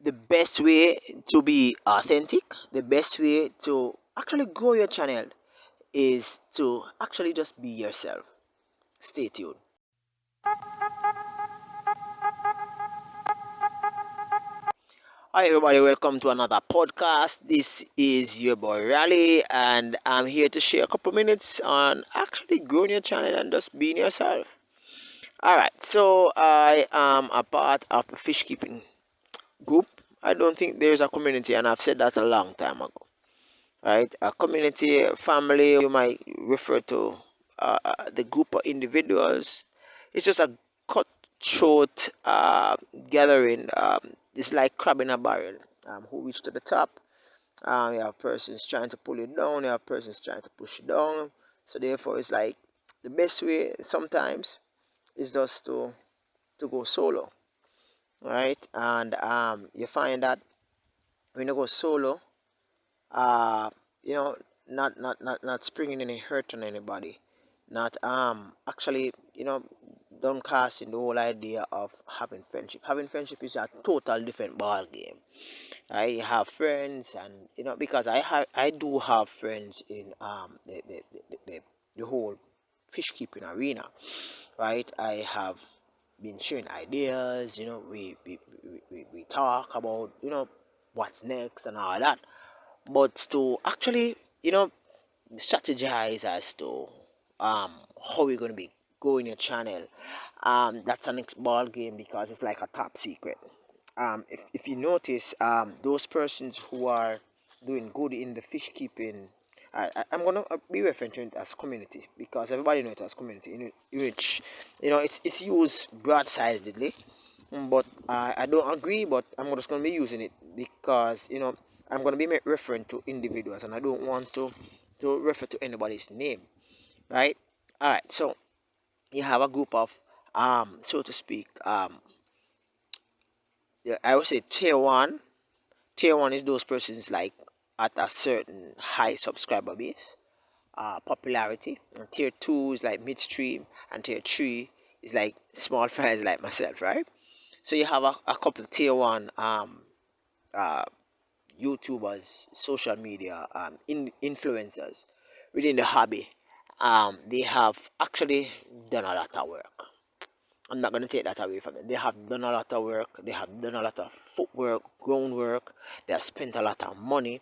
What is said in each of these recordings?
the best way to be authentic, the best way to actually grow your channel is to actually just be yourself. Stay tuned. Hi, everybody, welcome to another podcast. This is your boy Rally, and I'm here to share a couple minutes on actually growing your channel and just being yourself. All right, so I am a part of the fish keeping group. I don't think there's a community, and I've said that a long time ago. Right, a community, family, you might refer to the group of individuals. It's just a cutthroat gathering. It's like crab in a barrel. Who reach to the top? You have persons trying to pull you down. You have persons trying to push you down. So therefore, it's like the best way sometimes is just to go solo, right? And you find that when you go solo, uh, you know, not springing any hurt on anybody, not actually, don't cast in the whole idea of having friendship. Having friendship is a total different ball game. I have friends, and because I do have friends in the whole fish keeping arena, right? I have been sharing ideas. We talk about what's next and all that, but to actually strategize as to how we're going to be growing your channel, that's a next ball game because it's like a top secret. If you notice, those persons who are doing good in the fish keeping, I'm gonna be referring to it as community because everybody knows it as community, which it's used broadsidedly. But I don't agree. But I'm just gonna be using it because I'm gonna be referring to individuals, and I don't want to refer to anybody's name, right? All right. So you have a group of so to speak, yeah, I would say tier one. Tier one is those persons like at a certain high subscriber base, popularity. And tier two is like midstream, and tier three is like small fries like myself, right? So you have a couple of tier one uh, YouTubers, social media influencers within the hobby. They have actually done a lot of work. I'm not going to take that away from them. They have done a lot of work. They have done a lot of footwork, groundwork. They have spent a lot of money.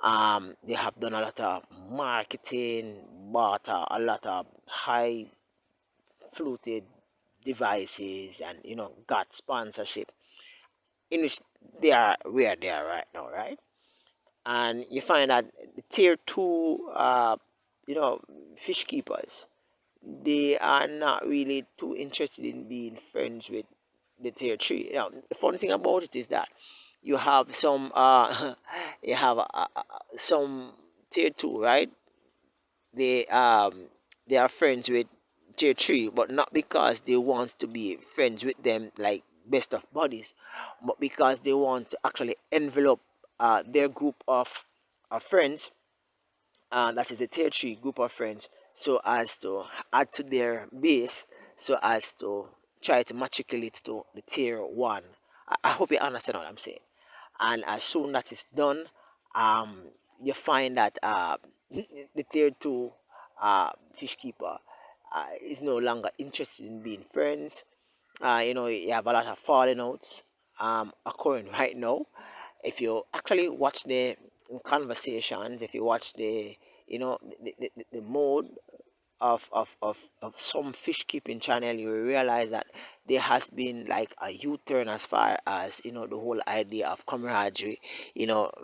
They have done a lot of marketing, bought a lot of high fluted devices, and got sponsorship. In which they are where they are right now, right? And you find that the tier two, fish keepers, they are not really too interested in being friends with the tier three. The funny thing about it is that you have some, you have some tier two, right? They they are friends with tier three, but not because they want to be friends with them like best of buddies, but because they want to actually envelop their group of friends, that is the tier three group of friends, so as to add to their base, so as to try to matriculate to the tier one. I hope you understand what I'm saying. And as soon that is done, um, you find that the tier two fish keeper is no longer interested in being friends. You have a lot of falling outs occurring right now. If you actually watch the conversations, if you watch the mode of some fish keeping channel, you will realize that there has been like a U-turn as far as the whole idea of camaraderie,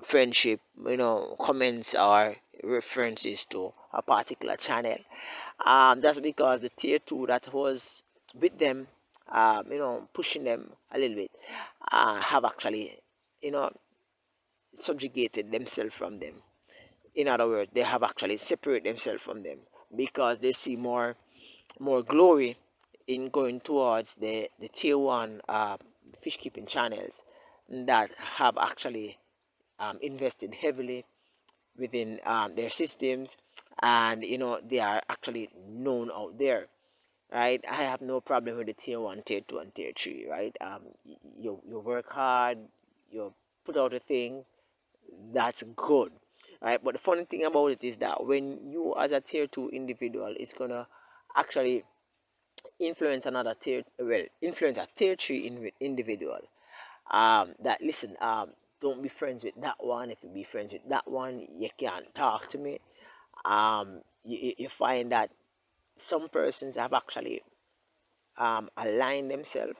friendship, comments or references to a particular channel. That's because the tier two that was with them, pushing them a little bit, have actually, you know, subjugated themselves from them. In other words, they have actually separated themselves from them because they see more glory in going towards the tier one fish keeping channels that have actually invested heavily within their systems, and they are actually known out there, right? I have no problem with the tier one, tier two, and tier three, right? You work hard, you put out a thing, that's good, right? But the funny thing about it is that when you as a tier 2 individual, it's gonna actually influence another influence a tier 3 individual, that listen, don't be friends with that one. If you be friends with that one, you can't talk to me. You find that some persons have actually aligned themselves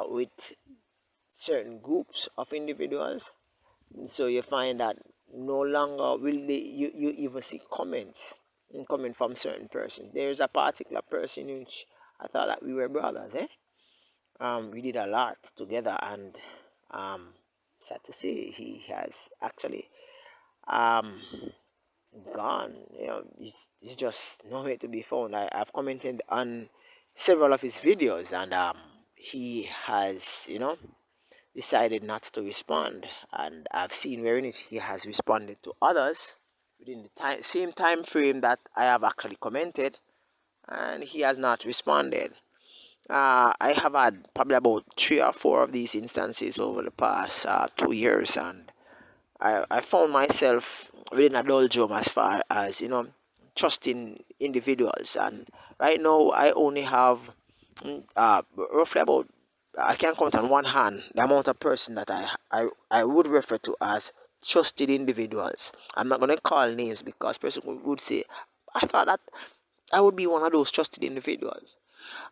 with certain groups of individuals. So you find that no longer will you even see comments coming from certain persons. There's a particular person which I thought that we were brothers, eh? We did a lot together, and um, sad to say, he has actually um, gone. He's just nowhere to be found. I've commented on several of his videos, and he has, decided not to respond. And I've seen wherein he has responded to others within the same time frame that I have actually commented, and he has not responded. I have had probably about 3 or 4 of these instances over the past 2 years, and I found myself within a doldrum as far as trusting individuals. And right now, I only have roughly about, I can count on one hand the amount of person that I would refer to as trusted individuals. I'm not gonna call names because person would say, I thought that I would be one of those trusted individuals.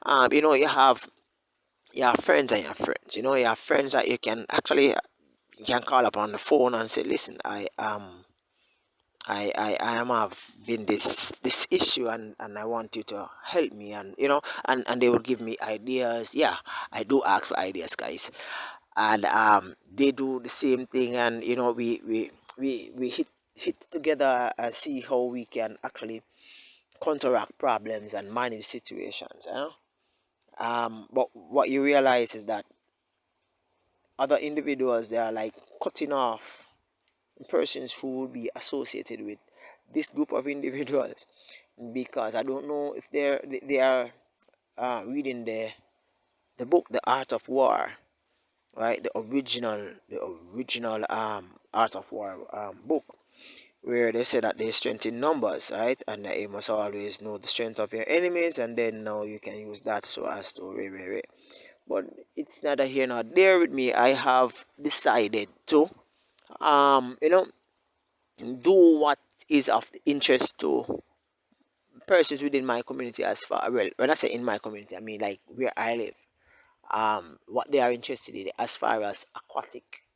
You have friends and you have friends. You have friends that you can call up on the phone and say, listen, I am having this issue, and I want you to help me, and they will give me ideas. Yeah, I do ask for ideas, guys, and they do the same thing, and we hit together and see how we can actually counteract problems and manage situations. But what you realize is that other individuals, they are like cutting off persons who will be associated with this group of individuals, because I don't know if they are reading the book The Art of War, right? The original Art of War book, where they say that there's strength in numbers, right? And that you must always know the strength of your enemies, and then now you can use that so as to but it's neither here nor there with me. I have decided to do what is of interest to persons within my community. As far, well, when I say in my community, I mean like where I live. What they are interested in as far as aquatic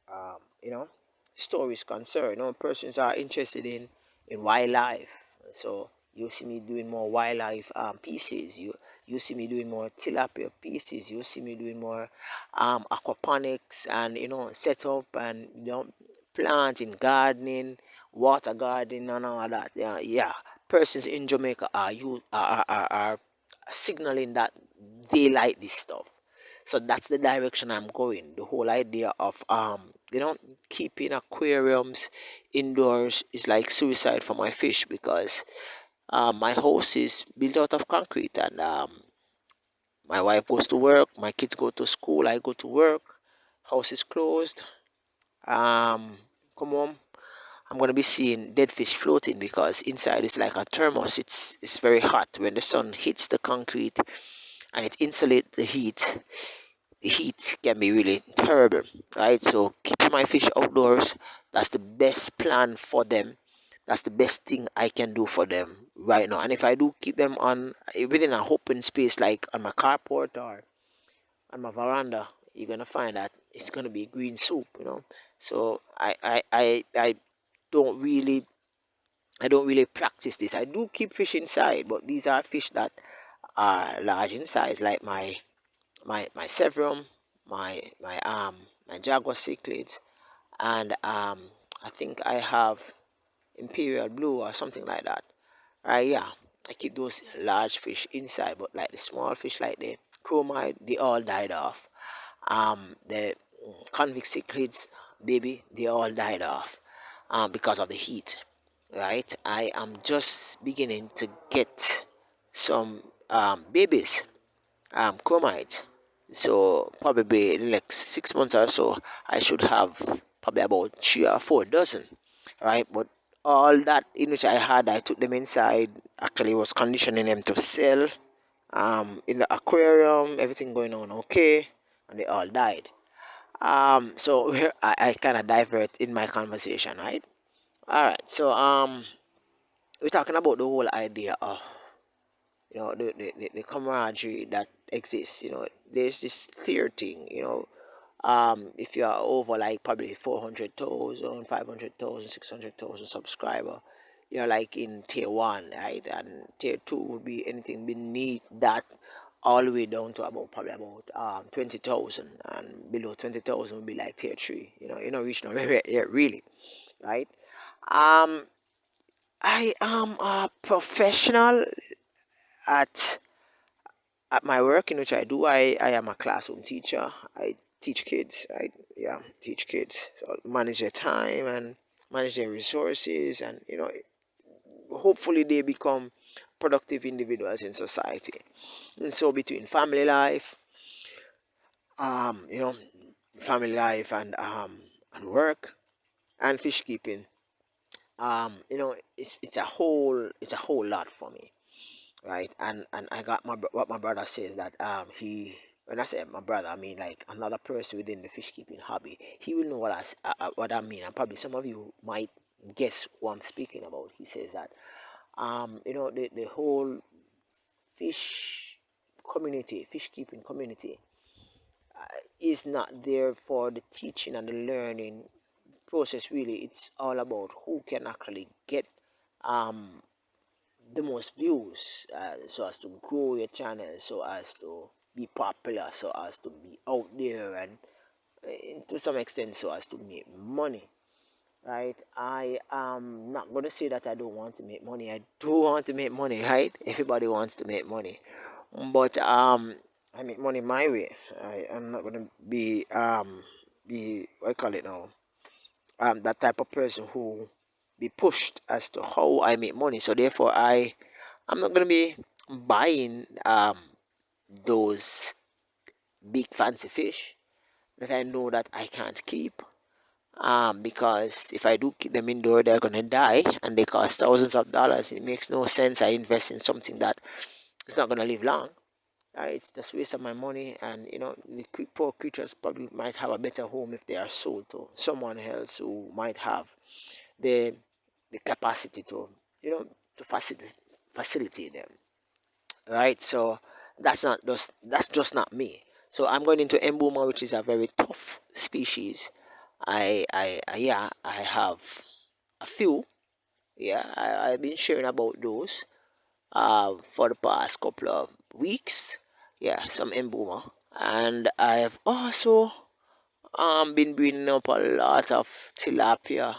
stories concerned. Persons are interested in wildlife. So you see me doing more wildlife pieces. You see me doing more tilapia pieces. You see me doing more aquaponics, and setup, and planting, gardening, water gardening, and all that. Yeah, yeah. Persons in Jamaica are signaling that they like this stuff. So that's the direction I'm going. The whole idea of keeping aquariums indoors is like suicide for my fish, because my house is built out of concrete, and my wife goes to work, my kids go to school, I go to work, house is closed. Come home, I'm gonna be seeing dead fish floating, because inside is like a thermos. It's very hot when the sun hits the concrete and it insulates the heat. The heat can be really terrible, right? So keeping my fish outdoors, that's the best plan for them. That's the best thing I can do for them right now. And if I do keep them on within an open space, like on my carport or on my veranda, you're gonna find that it's gonna be green soup. So I don't really practice this. I do keep fish inside, but these are fish that are large in size, like my severum, my jaguar cichlids, and I think I have imperial blue or something like that. Yeah, I keep those large fish inside, but like the small fish, like the chromide, they all died off. The convict cichlids, baby, they all died off because of the heat. Right, I am just beginning to get some babies, chromides, So probably in the next 6 months or so, I should have probably about 3 or 4 dozen, right? But all that in which I had, I took them inside. Actually, was conditioning them to sell. In the aquarium, everything going on okay, and they all died. So here I kind of divert in my conversation, right? All right. So we're talking about the whole idea of the camaraderie that exists. There's this clear thing. If you are over like probably 400,000, 500,000, 600,000 subscriber, you're like in tier one, right? And tier two would be anything beneath that, all the way down to about probably about 20,000, and below 20,000 would be like tier three. Reach nowhere yet, really, right? Um, I am a professional at at my work in which I do. I am a classroom teacher. I teach kids. I Yeah, teach kids. So manage their time and manage their resources, and hopefully they become productive individuals in society. And so between um, you know, family life and work and fish keeping, it's a whole lot for me, right? And I got what my brother says, that he when I say my brother, I mean like another person within the fish keeping hobby. He will know what I mean, and probably some of you might guess what I'm speaking about. He says that the whole fish fish keeping community, is not there for the teaching and the learning process. Really, it's all about who can actually get um the most views, so as to grow your channel, so as to be popular, so as to be out there, and to some extent so as to make money, right? I am not going to say that I don't want to make money. I do want to make money, right? Everybody wants to make money, but I make money my way. I am not going to be what I call it now, that type of person who be pushed as to how I make money. So therefore, I'm not gonna be buying those big fancy fish that I know that I can't keep. Because if I do keep them indoor, they're gonna die, and they cost thousands of dollars. It makes no sense I invest in something that is not gonna live long. It's just waste of my money, and the poor creatures probably might have a better home if they are sold to someone else who might have the the capacity to to facilitate them, right? So that's just not me. So I'm going into embuma, which is a very tough species. Yeah, I have a few. Yeah, I've been sharing about those for the past couple of weeks. Yeah, some embuma, and I've also been bringing up a lot of tilapia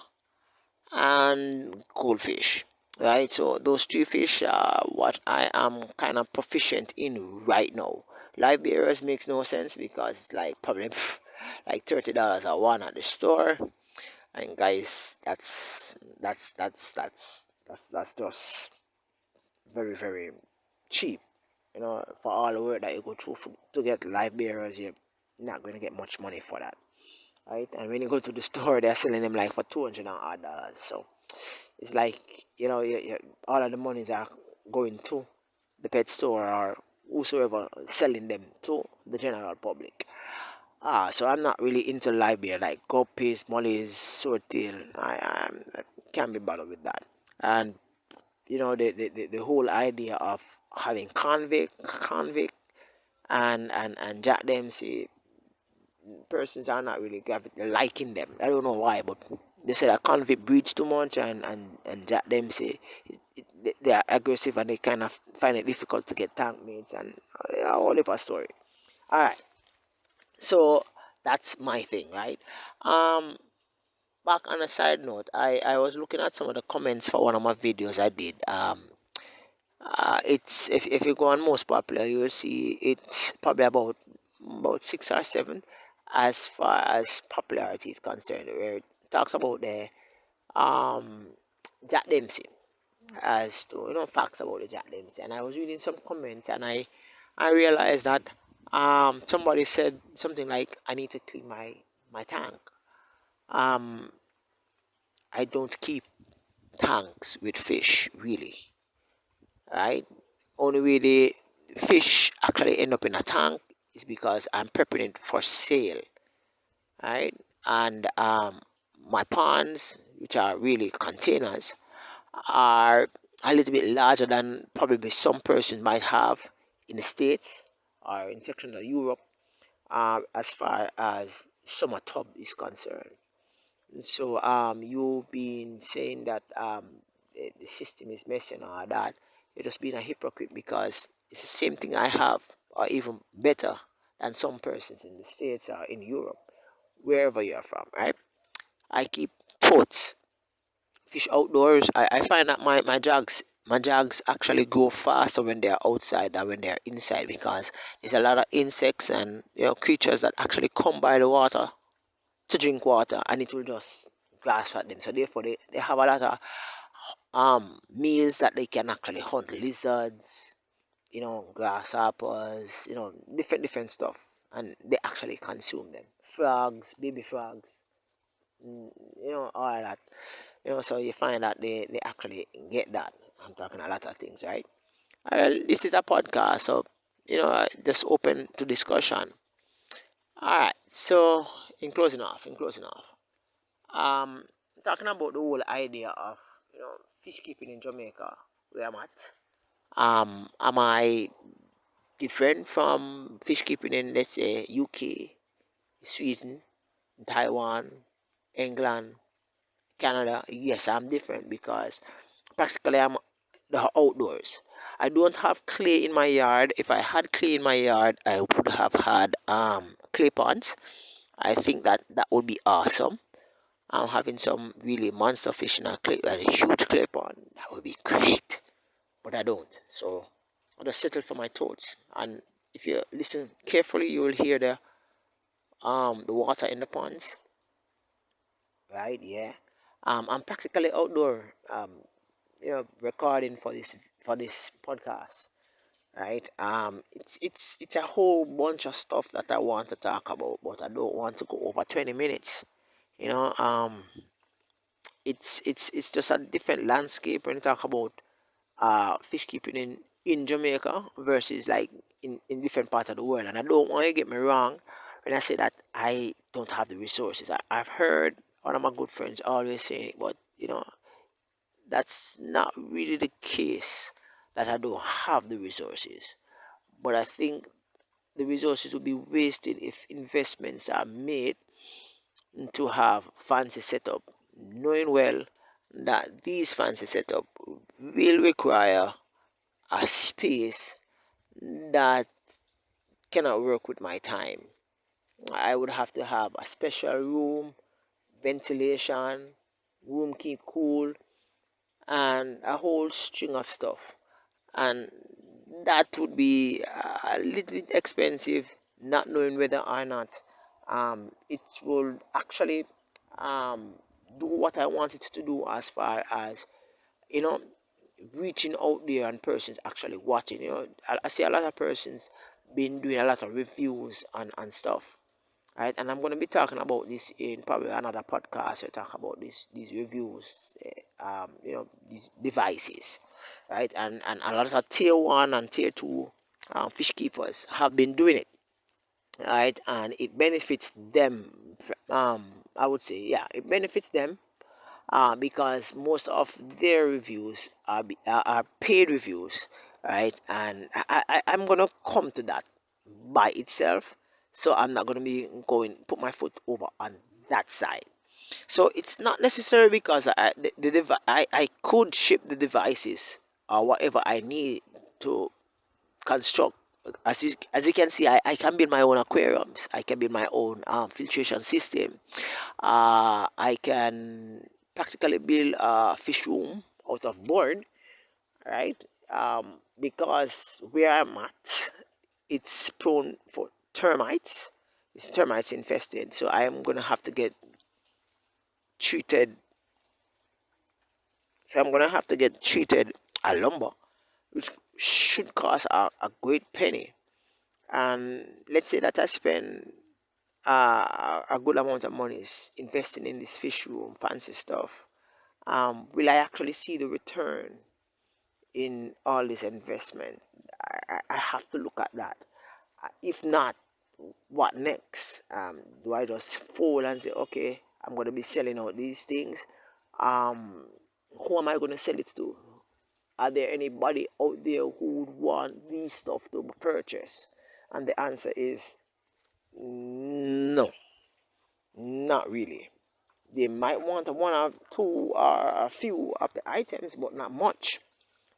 and goldfish, right? So those three fish are what I am kind of proficient in right now. Live bearers makes no sense because it's like probably like $30 a one at the store, and guys, that's just very very cheap. For all the work that you go through to get live bearers, you're not going to get much money for that, right? And when you go to the store, they're selling them like for $200 odd. So it's like all of the monies are going to the pet store or whosoever selling them to the general public. So I'm not really into live beer like guppies, mollies, swordtail. I can't be bothered with that. And the whole idea of having convict and Jack Dempsey persons are not really liking them. I don't know why, but they say that convict breeds too much, and Jack Dempsey, they are aggressive, and they kind of find it difficult to get tank mates, and a whole heap of story. All right, so that's my thing, right? Um, Back on a side note, I was looking at some of the comments for one of my videos I did. It's if you go on most popular, you will see it's probably about 6 or 7 as far as popularity is concerned, where it talks about the um Jack Dempsey, as to facts about the Jack Dempsey. And I was reading some comments, and I realized that Somebody said something like, I need to clean my tank. um I don't keep tanks with fish, really, right? Only way the fish actually end up in a tank is because I'm prepping it for sale, right? And my ponds, which are really containers, are a little bit larger than probably some person might have in the States or in section of Europe, as far as summer tub is concerned. So you've been saying that the system is messing or that. You're just being a hypocrite, because it's the same thing I have, or even better than some persons in the States or in Europe, wherever you're from, right? I keep pots, fish outdoors. I find that my jogs actually grow faster when they're outside than when they're inside, because there's a lot of insects and creatures that actually come by the water to drink water, and it will just grasp at them. So therefore they have a lot of meals that they can actually hunt: lizards, grasshoppers, different stuff, and they actually consume them. Frogs, baby frogs, all that. So you find that they actually get that. I'm talking a lot of things, right? This is a podcast, so just open to discussion. All right. So in closing off, um, talking about the whole idea of fish keeping in Jamaica, where I'm at. Am I different from fish keeping in, let's say, UK, Sweden, Taiwan, England, Canada? Yes, I'm different, because practically I'm the outdoors. I don't have clay in my yard. If I had clay in my yard, I would have had clay ponds. I think that would be awesome. I'm having some really monster fish in a huge clay pond. That would be great, but I don't. So I just settle for my thoughts. And if you listen carefully, you will hear the water in the ponds, right? Yeah. I'm practically outdoor. Recording for this podcast, right? It's a whole bunch of stuff that I want to talk about, but I don't want to go over 20 minutes. You know, it's just a different landscape when you talk about fish keeping in Jamaica versus like in different parts of the world. And I don't want you to get me wrong when I say that I don't have the resources. I've heard one of my good friends always saying it, but that's not really the case, that I don't have the resources. But I think the resources will be wasted if investments are made to have fancy setup, knowing well that these fancy setup will require a space that cannot work with my time. I would have to have a special room, ventilation, room keep cool, and a whole string of stuff. And that would be a little bit expensive, not knowing whether or not it will actually um, do what I want it to do, as far as you know reaching out there and persons actually watching. I see a lot of persons been doing a lot of reviews and stuff, right? And I'm going to be talking about this in probably another podcast. I talk about these reviews, these devices, right? And a lot of tier one and tier two fish keepers have been doing it, right? And it benefits them. I would say, yeah, it benefits them, because most of their reviews are paid reviews, right? And I'm gonna come to that by itself, so I'm not gonna be going put my foot over on that side. So it's not necessary, because I could ship the devices or whatever I need to construct. As you can see, I can build my own aquariums. I can build my own filtration system. I can practically build a fish room out of board, right? Because where I'm at, it's prone for termites. It's termites infested, so I am gonna have to get treated. So I'm gonna have to get treated a lumber, which should cost a great penny, and let's say that I spend a good amount of money investing in this fish room, fancy stuff, will I actually see the return in all this investment? I have to look at that. If not, what next? Do I just fold and say, okay, I'm going to be selling out these things? Who am I going to sell it to? Are there anybody out there who would want these stuff to purchase? And the answer is no, not really. They might want one or two or a few of the items, but not much.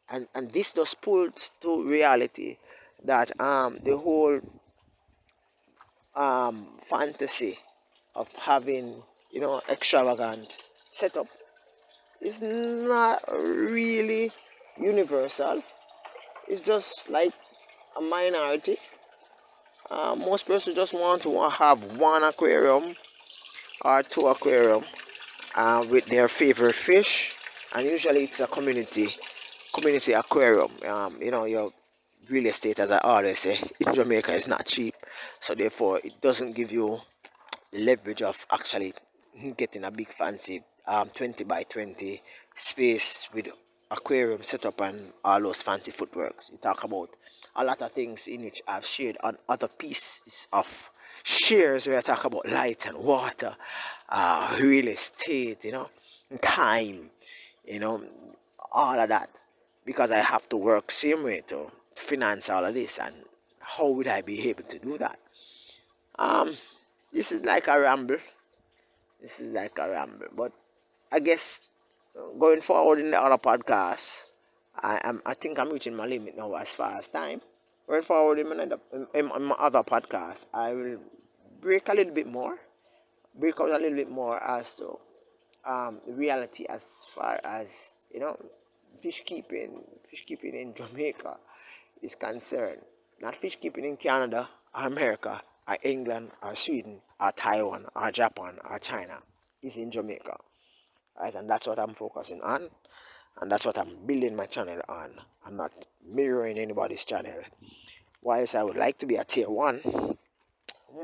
And this just pulls to reality that the whole fantasy of having, extravagant setup is not really universal. It's just like a minority. Most people just want to have one aquarium or two aquarium with their favorite fish, and usually it's a community aquarium. Your real estate, as I always say, in Jamaica is not cheap, so therefore it doesn't give you leverage of actually getting a big fancy 20 by 20 space with aquarium setup and all those fancy footworks. You talk about a lot of things in which I've shared on other pieces of shares where I talk about light and water, real estate, time, you know, all of that, because I have to work same way to finance all of this. And how would I be able to do that? Um, this is like a ramble. But I guess going forward in the other podcasts, I think I'm reaching my limit now as far as time. Going forward in my other podcast, I will break a little bit more, break out a little bit more as to the reality as far as fish keeping in Jamaica is concerned. Not fish keeping in Canada or America or England or Sweden or Taiwan or Japan or China. Is in Jamaica. Right, and that's what I'm focusing on, and that's what I'm building my channel on. I'm not mirroring anybody's channel. Whilst I would like to be a tier 1,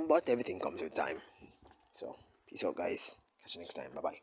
but everything comes with time. So peace out, guys. Catch you next time. Bye bye.